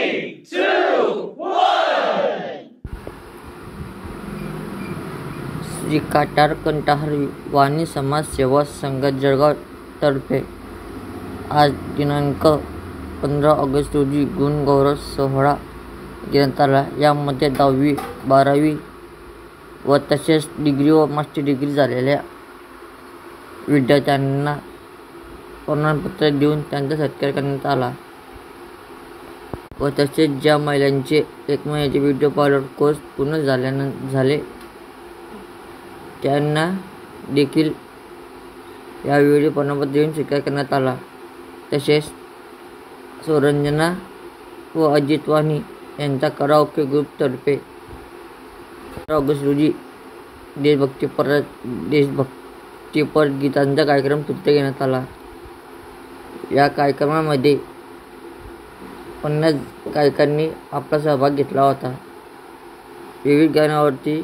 3, 2, 1. श्री काटार कंठार वाणी समाज सेवा संघ जळगाव तर्फे आज दिनांक 15 ऑगस्ट रोजी गुण गौरव सोहळा घेण्यात आला। यामध्ये 10वी 12वी व तसेच डिग्री व मास्टर डिग्री झालेल्या विद्यार्थ्यांना प्रमाणपत्र देऊन त्यांचा सत्कार करण्यात आला व तसेच ज्या महिलांचे 1 महिन्याचे ब्युटी पार्लर कोर्स पूर्ण झाले त्यांना देखील यावेळी प्रमाणपत्र देऊन स्वीकार करण्यात आला। तसेच स्वरंजना व अजित वाणी यांचा कराओके ग्रुपतर्फे 15 ऑगस्ट रोजी देशभक्तीपर गीतांचा कार्यक्रम नृत्य घेण्यात आला। या कार्यक्रमामध्ये 50 गायकांनी आपला सहभाग घेतला होता। विविध गाण्यांवरती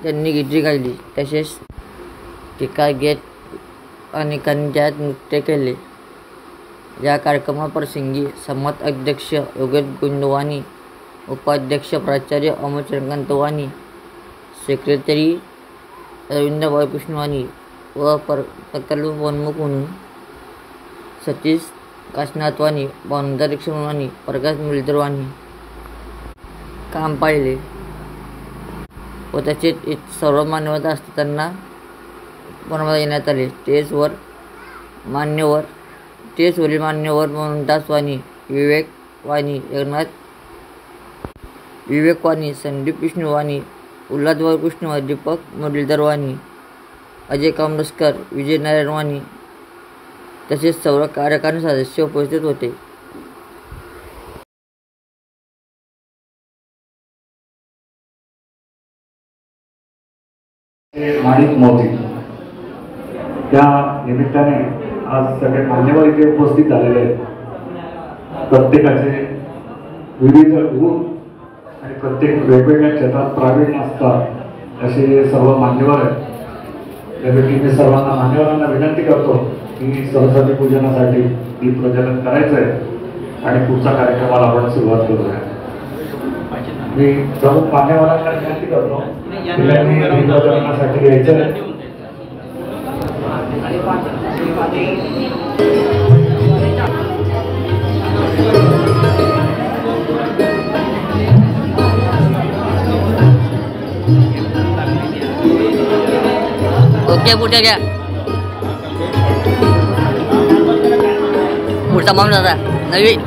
त्यांनी गीते गायली, तसेच टीका घेत अनेकांनी त्यात नृत्य केले। या कार्यक्रमाप्रसंगी समाज अध्यक्ष योगेश गुंजवानी, उपाध्यक्ष प्राचार्य अमर चंद्रकांत वाणी, सेक्रेटरी रवींद्र कृष्णवाणी व प्रकल्प प्रमुख म्हणून सतीश काशीनाथ वाणी, भानुदास वाणी, प्रकाश मुरलीधर वाणी काम पाहिले व तसेच सर्व मान्यवर असताना प्रमाणपत्र देण्यात आले। स्टेजवरील मान्यवर मोहनदास वाणी, विवेक वाणी, संदीप विष्णू वाणी, उल्हासभाऊ कृष्ण, दीपक मुरलीधर वाणी, अजय कामरस्कर, विजय नारायण वाणी तसेच सर्व कार्यकारी सदस्य उपस्थित होते। माणिक मोदी त्या निमित्ताने आज सगळे मान्यवर इथे उपस्थित झालेले आहेत। प्रत्येकाचे विविध गुण आणि प्रत्येक वेगवेगळ्या क्षेत्रात प्रावीण्य असतात असे सर्व मान्यवर आहेत। त्यापैकी मी सर्वांना मान्यवरांना विनंती करतो की सरस्वती पूजनासाठी दीपप्रज्वलन करायचं आहे आणि पुढच्या कार्यक्रमाला आपण सुरुवात करूया। मी प्रमुख मान्यवरांना विनंती करतो दीपप्रज्वलनासाठी यायचं आहे। ओके पुढे घ्या, पुढचा माणूस आता नवीन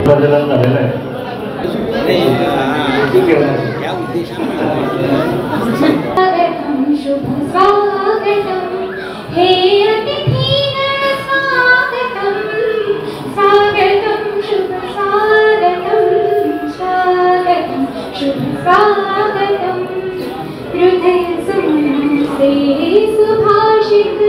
प्रज्वलन झालेलं आहे। हृदय सुभाषित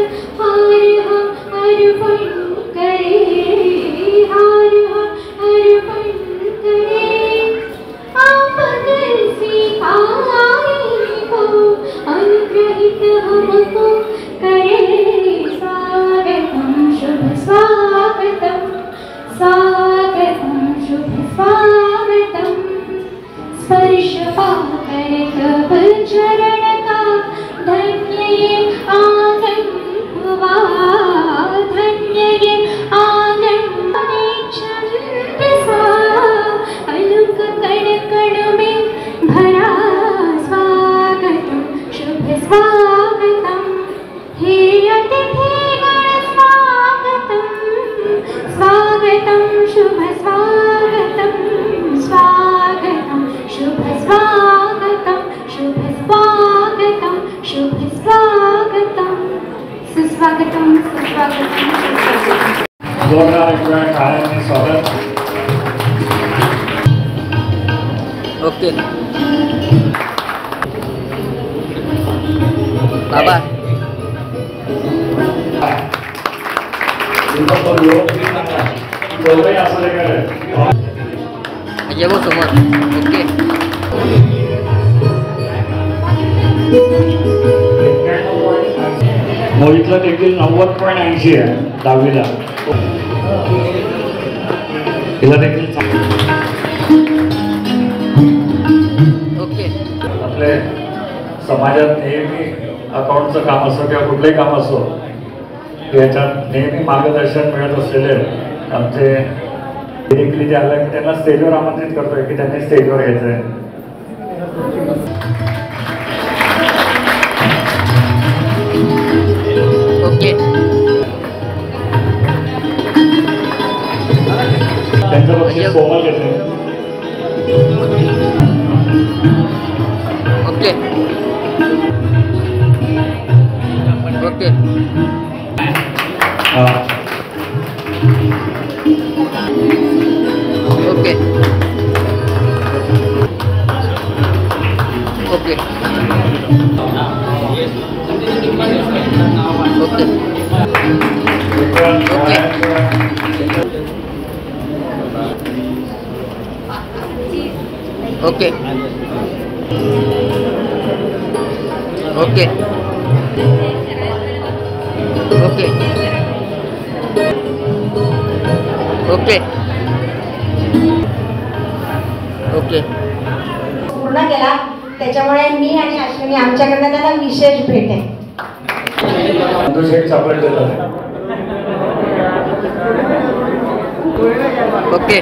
स्वागतम सुस्वागतम सुस्वागतम. जोरदार एक वेळा टाळ्यांनी स्वागत. ओके बाबा दोघंही असू दे काय ये वो समोर. ओके मोहितला देखील 90.80 आहे 10वीला. तिला देखील ओके आपले समाजात नेहमी अकाउंटचं काम असो किंवा कुठलंही काम असो याच्यात नेहमी मार्गदर्शन मिळत असलेले आमचे डिरेक्टली जे आलं की त्यांना स्टेजवर आमंत्रित करतोय की त्यांनी स्टेजवर यायचं आहे. ओके त्यांचं बक्षीस कोमल घेते. Okay okay okay okay okay okay okay okay okay पूर्ण केला. त्याच्यामुळे मी आणि अश्विनी आमच्याकडनं त्यांना विशेष भेट आहे. Okay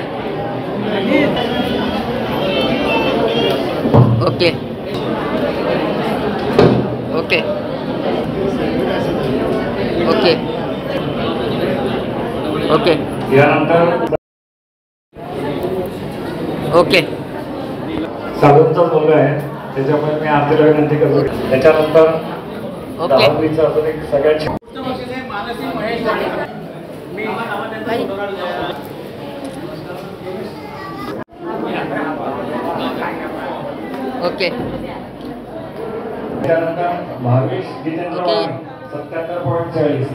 okay okay okay okay यानंतर ओके साधूंचा मुलगा आहे त्याच्यामुळे मी आरतीला विनंती करतो. त्याच्यानंतर ओके 10वीचा अजून एक सगळ्यात ओके त्यानंतर भावेश जितेंद्र ओके. 77.40.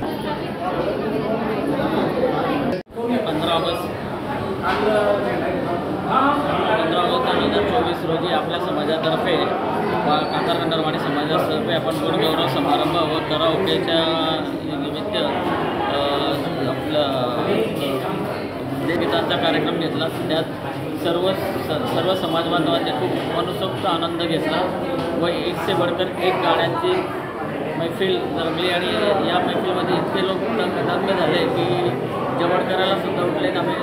15 ऑगस्ट 2024 रोजी आपल्या समाजातर्फे कातार कंटारवाणी समाजातर्फे आपण गुणगौरव समारंभ व कराओकेच्या निमित्त आपलं देवगीतांचा कार्यक्रम घेतला. त्यात सर्व समाज बांधवांनी खूप मनसोक्त आनंद घेतला व एक से बढ़कर एक गाण्यांची मैफिल रंगली आणि या मैफिलमध्ये इतके लोक दंग झाले की जवळ करायला सुद्धा उठले. आम्ही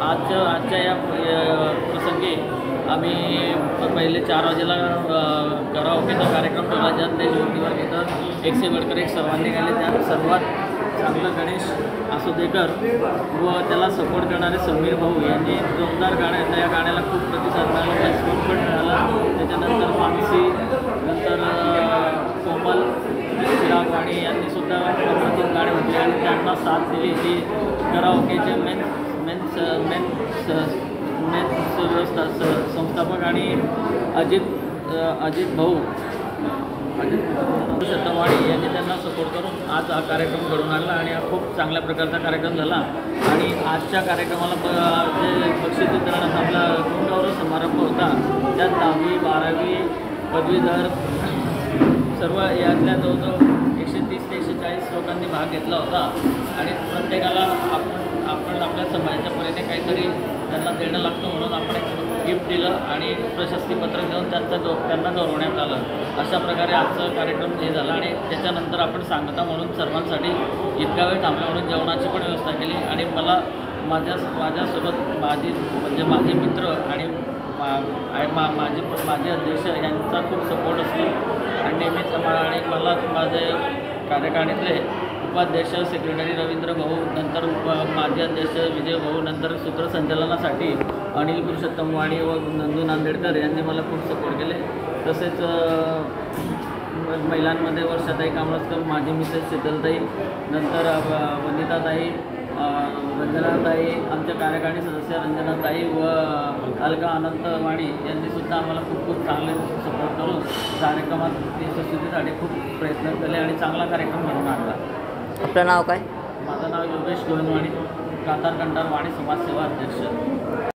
आजच्या या प्रसंगी आम्ही पहिले 4 वाजेला कराओकेचा कार्यक्रम ठेवला ज्यात देशभक्तीवर घेतं एक से बढ़कर एक सर्वांनी गायले. त्यात सर्वात चांगलं गणेश आसुदेकर व त्याला सपोर्ट करणारे समीर भाऊ यांनी जोरदार या गाण्याला खूप प्रतिसाद मिळाला. रिस्पॉन्स पण मिळाला. त्याच्यानंतर मानसी नंतर कोमल चिराग वाणी यांनी सुद्धा अप्रतिम गाणे म्हटले आणि त्यांना साथ दिली. ती कराओकेचे मेन्स संस्थापक आणि अजित भाऊ शतवाणी यांनी त्यांना सपोर्ट करून आज हा कार्यक्रम घडून आणला आणि हा खूप चांगल्या प्रकारचा कार्यक्रम झाला. आणि आजच्या कार्यक्रमाला जे बक्षीस वितरणाचा आपला गुणगौरव समारंभ होता त्यात 10वी 12वी पदवीधर सर्व यातल्या जवळजवळ 130 ते 140 लोकांनी भाग घेतला होता. आणि प्रत्येकाला आपण आपल्या समाजाच्या परीने काहीतरी त्यांना देणं लागतं म्हणून आपण एक गिफ्ट दिलं आणि प्रशस्तीपत्र देऊन त्यांना गौरवण्यात आलं. अशा प्रकारे आजचा कार्यक्रम हे झाला. आणि त्याच्यानंतर आपण सांगता म्हणून सर्वांसाठी इतका वेळ थांबला म्हणून जेवणाची पण व्यवस्था केली. आणि मला माझ्यासोबत माझे मित्र आणि माझे अध्यक्ष यांचा खूप सपोर्ट असतो आणि नेहमीच आणि मला माझे कार्यकारिणीतले उपाध्यक्ष सेक्रेटरी रवींद्र भाऊ, नंतर माजी अध्यक्ष विजय भाऊ, नंतर सूत्रसंचालनासाठी अनिल पुरुषोत्तम वाणी व नंदू नांदेडकर यांनी मला खूप सपोर्ट केले. तसेच महिलांमध्ये वर्षाताई कांबळकर, माझी मिसेस शीतलताई, नंतर वनिताताई, रंजनाताई, आमच्या कार्यकारिणी सदस्य रंजनाताई व अलका अनंतवाणी यांनी सुद्धा आम्हाला खूप खूप चांगले सपोर्ट करून कार्यक्रमात यशस्वीतेसाठी खूप प्रयत्न केले आणि चांगला कार्यक्रम घडवून आणला. आपलं नाव काय? माझं नाव योगेश गोविंदवाणी, कातार कंटार वाणी समाजसेवा अध्यक्ष.